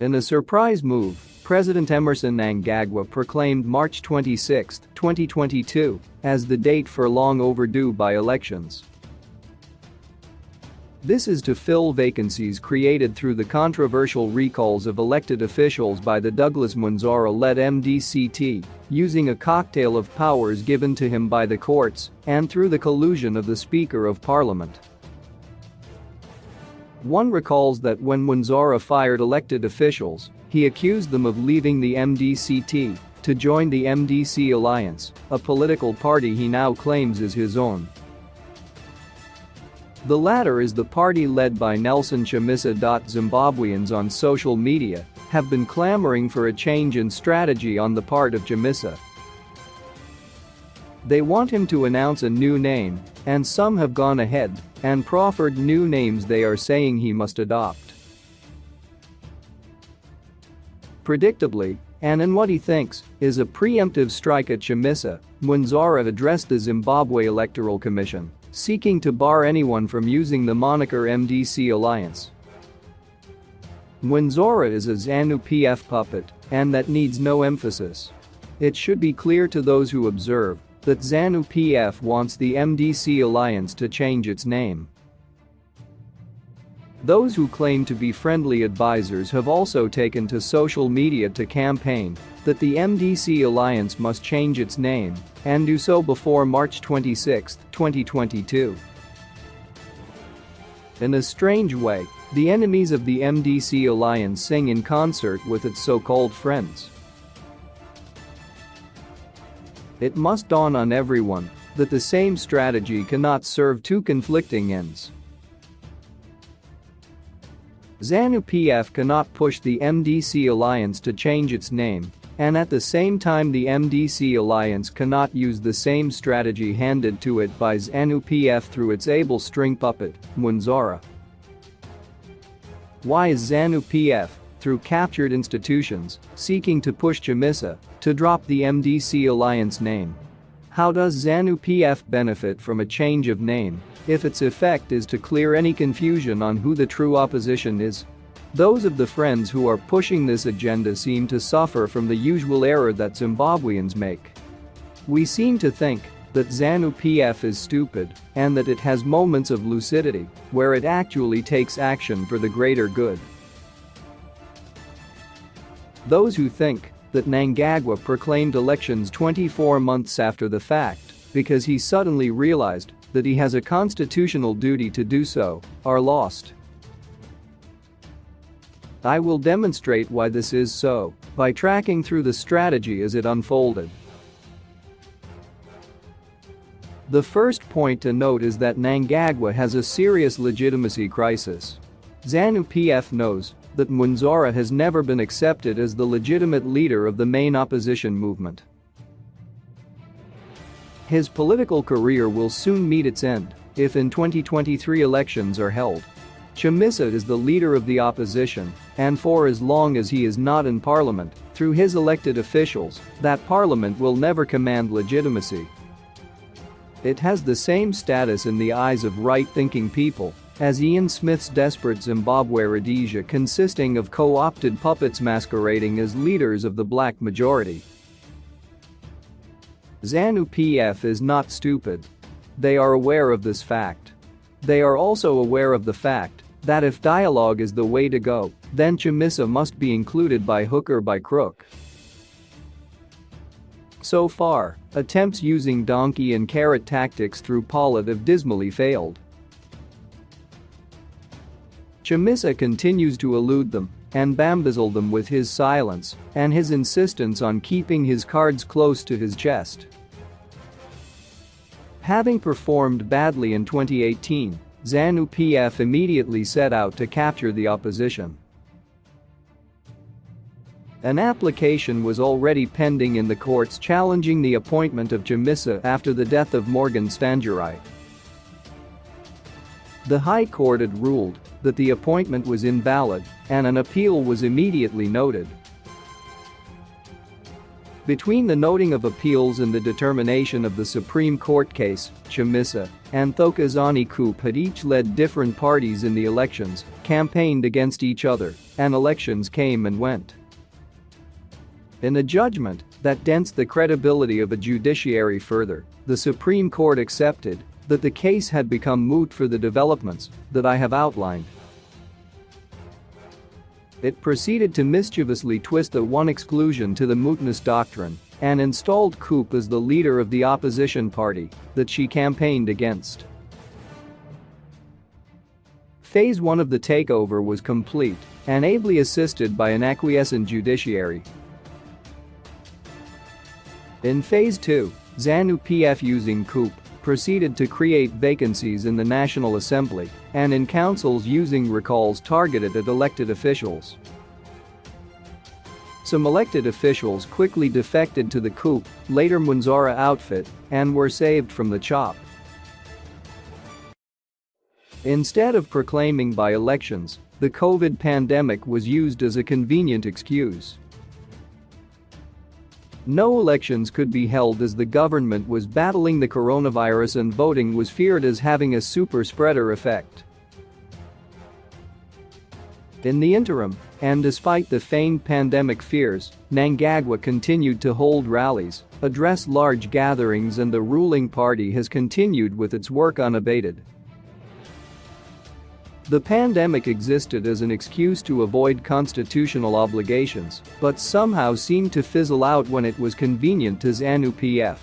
In a surprise move, President Emmerson Mnangagwa proclaimed March 26, 2022, as the date for long overdue by-elections. This is to fill vacancies created through the controversial recalls of elected officials by the Douglas Mnangagwa-led MDCT, using a cocktail of powers given to him by the courts and through the collusion of the Speaker of Parliament. One recalls that when Mnangagwa fired elected officials, he accused them of leaving the MDCT to join the MDC Alliance, a political party he now claims is his own. The latter is the party led by Nelson Chamisa. Zimbabweans on social media have been clamoring for a change in strategy on the part of Chamisa. They want him to announce a new name, and some have gone ahead and proffered new names they are saying he must adopt. Predictably, and in what he thinks is a preemptive strike at Chamisa, Mnangagwa addressed the Zimbabwe Electoral Commission, seeking to bar anyone from using the moniker MDC Alliance. Mnangagwa is a ZANU-PF puppet, and that needs no emphasis. It should be clear to those who observe that ZANU-PF wants the MDC Alliance to change its name. Those who claim to be friendly advisors have also taken to social media to campaign that the MDC Alliance must change its name and do so before March 26, 2022. In a strange way, the enemies of the MDC Alliance sing in concert with its so-called friends. It must dawn on everyone that the same strategy cannot serve two conflicting ends. ZANU-PF cannot push the MDC Alliance to change its name, and at the same time the MDC Alliance cannot use the same strategy handed to it by ZANU-PF through its able string puppet, Mnangagwa. Why is ZANU-PF, through captured institutions, seeking to push Chamisa to drop the MDC Alliance name? How does ZANU-PF benefit from a change of name if its effect is to clear any confusion on who the true opposition is? Those of the friends who are pushing this agenda seem to suffer from the usual error that Zimbabweans make. We seem to think that ZANU-PF is stupid and that it has moments of lucidity where it actually takes action for the greater good. Those who think that Mnangagwa proclaimed elections 24 months after the fact because he suddenly realized that he has a constitutional duty to do so are lost. I will demonstrate why this is so by tracking through the strategy as it unfolded. The first point to note is that Mnangagwa has a serious legitimacy crisis. ZANU-PF knows that Mnangagwa has never been accepted as the legitimate leader of the main opposition movement. His political career will soon meet its end if in 2023 elections are held. Chamisa is the leader of the opposition, and for as long as he is not in parliament, through his elected officials, that parliament will never command legitimacy. It has the same status in the eyes of right-thinking people as Ian Smith's desperate Zimbabwe Rhodesia, consisting of co-opted puppets masquerading as leaders of the black majority. ZANU-PF is not stupid. They are aware of this fact. They are also aware of the fact that if dialogue is the way to go, then Chamisa must be included by hook or by crook. So far, attempts using donkey and carrot tactics through Pollitt have dismally failed. Chamisa continues to elude them and bamboozle them with his silence and his insistence on keeping his cards close to his chest. Having performed badly in 2018, ZANU-PF immediately set out to capture the opposition. An application was already pending in the courts challenging the appointment of Chamisa after the death of Morgan Tsvangirai. The High Court had ruled that the appointment was invalid, and an appeal was immediately noted. Between the noting of appeals and the determination of the Supreme Court case, Chamisa and Thokozani Coup had each led different parties in the elections, campaigned against each other, and elections came and went. In a judgment that dents the credibility of a judiciary further, the Supreme Court accepted that the case had become moot for the developments that I have outlined. It proceeded to mischievously twist the one exclusion to the mootness doctrine and installed Coup as the leader of the opposition party that she campaigned against. Phase 1 of the takeover was complete and ably assisted by an acquiescent judiciary. In Phase 2, ZANU-PF using Coup proceeded to create vacancies in the National Assembly and in councils using recalls targeted at elected officials. Some elected officials quickly defected to the Coup, later Mnangagwa outfit, and were saved from the chop. Instead of proclaiming by-elections, the COVID pandemic was used as a convenient excuse. No elections could be held as the government was battling the coronavirus and voting was feared as having a super spreader effect. In the interim, and despite the feigned pandemic fears, Mnangagwa continued to hold rallies, address large gatherings, and the ruling party has continued with its work unabated. The pandemic existed as an excuse to avoid constitutional obligations, but somehow seemed to fizzle out when it was convenient to ZANU-PF.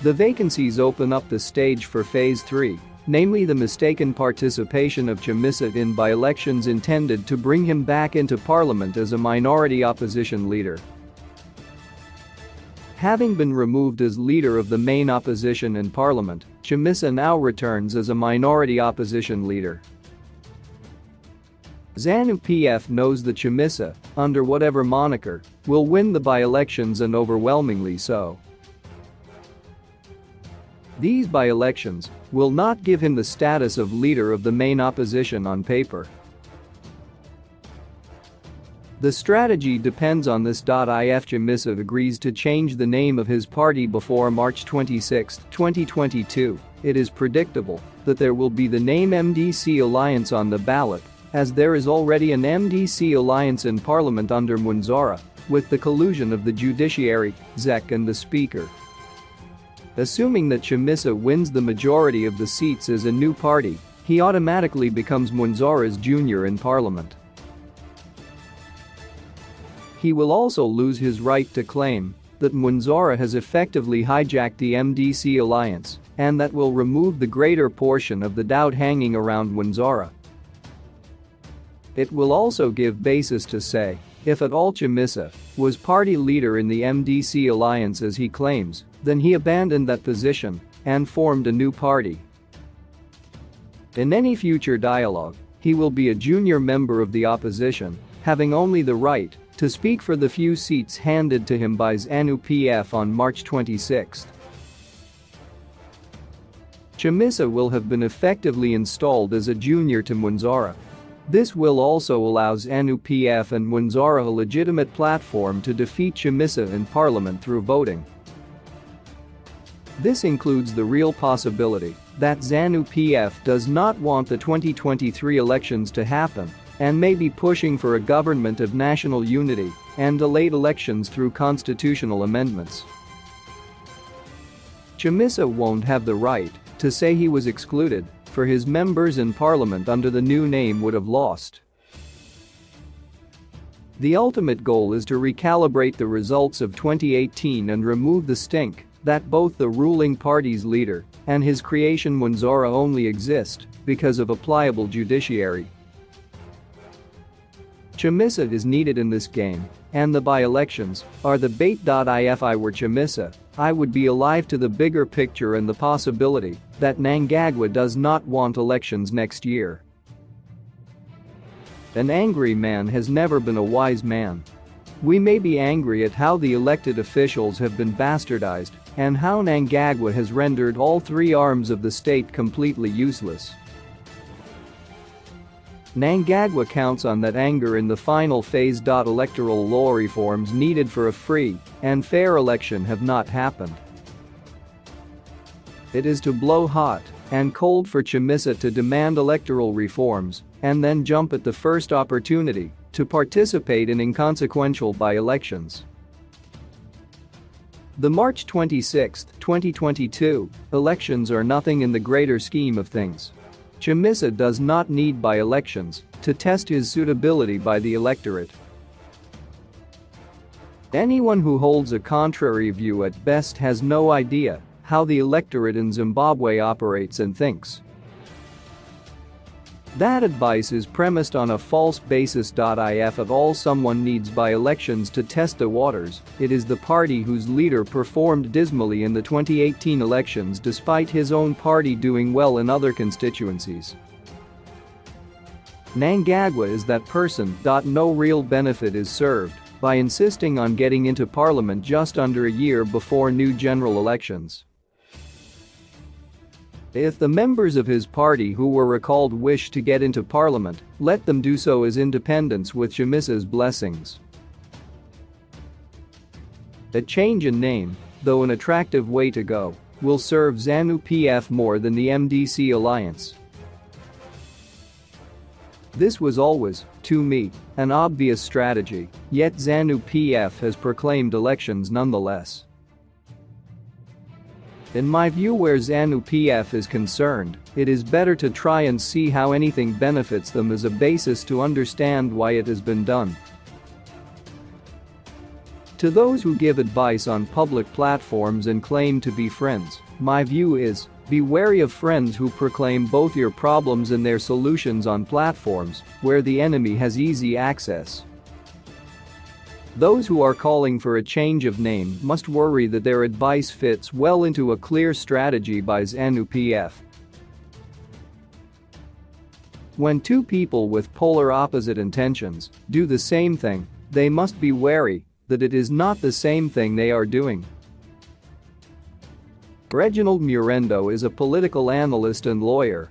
The vacancies open up the stage for Phase 3, namely the mistaken participation of Chamisa in by-elections intended to bring him back into parliament as a minority opposition leader. Having been removed as leader of the main opposition in parliament, Chamisa now returns as a minority opposition leader. ZANU-PF knows that Chamisa, under whatever moniker, will win the by-elections and overwhelmingly so. These by-elections will not give him the status of leader of the main opposition on paper. The strategy depends on this. If Chamisa agrees to change the name of his party before March 26, 2022, it is predictable that there will be the name MDC Alliance on the ballot, as there is already an MDC alliance in parliament under Mnangagwa, with the collusion of the judiciary, ZEC and the speaker. Assuming that Chamisa wins the majority of the seats as a new party, he automatically becomes Mnangagwa's junior in parliament. He will also lose his right to claim that Mnangagwa has effectively hijacked the MDC alliance, and that will remove the greater portion of the doubt hanging around Mnangagwa. It will also give basis to say, if at all Chamisa was party leader in the MDC alliance as he claims, then he abandoned that position and formed a new party. In any future dialogue, he will be a junior member of the opposition, having only the right to speak for the few seats handed to him by ZANU-PF on March 26. Chamisa will have been effectively installed as a junior to Mnangagwa. This will also allow ZANU-PF and Mnangagwa a legitimate platform to defeat Chamisa in parliament through voting. This includes the real possibility that ZANU-PF does not want the 2023 elections to happen and may be pushing for a government of national unity and delayed elections through constitutional amendments. Chamisa won't have the right to say he was excluded, for his members in parliament under the new name would have lost. The ultimate goal is to recalibrate the results of 2018 and remove the stink that both the ruling party's leader and his creation Mnangagwa only exist because of a pliable judiciary. Chamisa is needed in this game, and the by-elections are the bait. If I were Chamisa, I would be alive to the bigger picture and the possibility that Mnangagwa does not want elections next year. An angry man has never been a wise man. We may be angry at how the elected officials have been bastardized and how Mnangagwa has rendered all three arms of the state completely useless. Mnangagwa counts on that anger in the final phase. Electoral law reforms needed for a free and fair election have not happened. It is to blow hot and cold for Chamisa to demand electoral reforms and then jump at the first opportunity to participate in inconsequential by-elections. The March 26, 2022 elections are nothing in the greater scheme of things. Chamisa does not need by-elections to test his suitability by the electorate. Anyone who holds a contrary view at best has no idea how the electorate in Zimbabwe operates and thinks. That advice is premised on a false basis. If at all someone needs by-elections to test the waters, it is the party whose leader performed dismally in the 2018 elections despite his own party doing well in other constituencies. Mnangagwa is that person. No real benefit is served by insisting on getting into parliament just under a year before new general elections. If the members of his party who were recalled wish to get into parliament, let them do so as independents with Chamisa's blessings. A change in name, though an attractive way to go, will serve ZANU-PF more than the MDC alliance. This was always, to me, an obvious strategy, yet ZANU-PF has proclaimed elections nonetheless. In my view, where ZANU-PF is concerned, it is better to try and see how anything benefits them as a basis to understand why it has been done. To those who give advice on public platforms and claim to be friends, my view is, be wary of friends who proclaim both your problems and their solutions on platforms where the enemy has easy access. Those who are calling for a change of name must worry that their advice fits well into a clear strategy by ZANU-PF. When two people with polar opposite intentions do the same thing, they must be wary that it is not the same thing they are doing. Reginald Murendo is a political analyst and lawyer